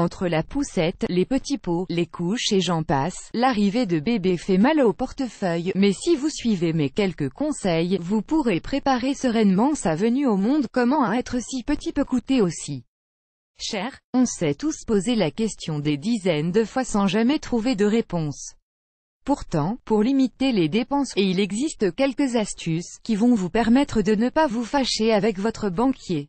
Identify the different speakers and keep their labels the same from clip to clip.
Speaker 1: Entre la poussette, les petits pots, les couches et j'en passe, l'arrivée de bébé fait mal au portefeuille, mais si vous suivez mes quelques conseils, vous pourrez préparer sereinement sa venue au monde. Comment être si petit peut coûter aussi cher? On s'est tous posé la question des dizaines de fois sans jamais trouver de réponse. Pourtant, pour limiter les dépenses, il existe quelques astuces qui vont vous permettre de ne pas vous fâcher avec votre banquier.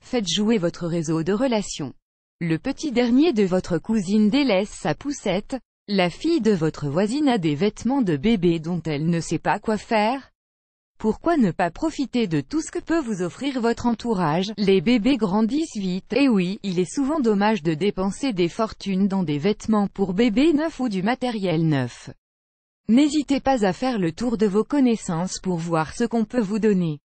Speaker 1: Faites jouer votre réseau de relations. Le petit dernier de votre cousine délaisse sa poussette. La fille de votre voisine a des vêtements de bébé dont elle ne sait pas quoi faire. Pourquoi ne pas profiter de tout ce que peut vous offrir votre entourage? Les bébés grandissent vite, et oui, il est souvent dommage de dépenser des fortunes dans des vêtements pour bébé neufs ou du matériel neuf. N'hésitez pas à faire le tour de vos connaissances pour voir ce qu'on peut vous donner.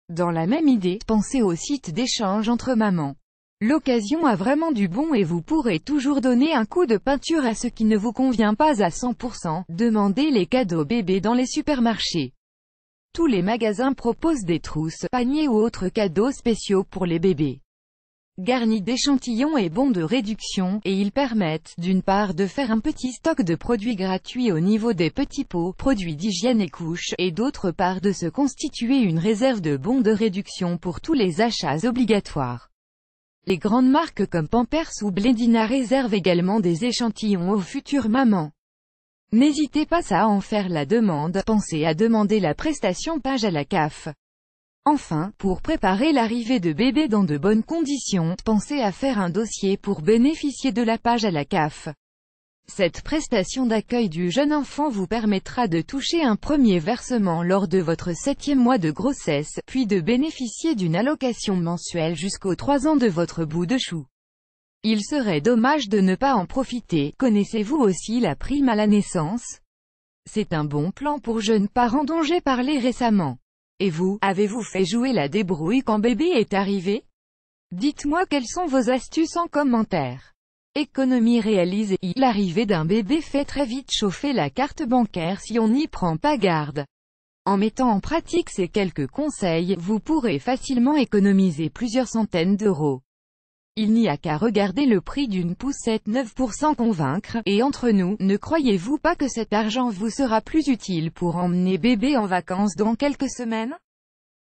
Speaker 1: Dans la même idée, pensez au site d'échange entre mamans. L'occasion a vraiment du bon et vous pourrez toujours donner un coup de peinture à ce qui ne vous convient pas à 100%. Demandez les cadeaux bébés dans les supermarchés. Tous les magasins proposent des trousses, paniers ou autres cadeaux spéciaux pour les bébés. Garnis d'échantillons et bons de réduction, et ils permettent, d'une part de faire un petit stock de produits gratuits au niveau des petits pots, produits d'hygiène et couches, et d'autre part de se constituer une réserve de bons de réduction pour tous les achats obligatoires. Les grandes marques comme Pampers ou Blédina réservent également des échantillons aux futures mamans. N'hésitez pas à en faire la demande, pensez à demander la prestation page à la CAF. Enfin, pour préparer l'arrivée de bébé dans de bonnes conditions, pensez à faire un dossier pour bénéficier de la page à la CAF. Cette prestation d'accueil du jeune enfant vous permettra de toucher un premier versement lors de votre 7e mois de grossesse, puis de bénéficier d'une allocation mensuelle jusqu'aux 3 ans de votre bout de chou. Il serait dommage de ne pas en profiter. Connaissez-vous aussi la prime à la naissance? C'est un bon plan pour jeunes parents dont j'ai parlé récemment. Et vous, avez-vous fait jouer la débrouille quand bébé est arrivé? Dites-moi quelles sont vos astuces en commentaire. Économie réalisée. L'arrivée d'un bébé fait très vite chauffer la carte bancaire si on n'y prend pas garde. En mettant en pratique ces quelques conseils, vous pourrez facilement économiser plusieurs centaines d'euros. Il n'y a qu'à regarder le prix d'une poussette neuve pour s'en convaincre, et entre nous, ne croyez-vous pas que cet argent vous sera plus utile pour emmener bébé en vacances dans quelques semaines?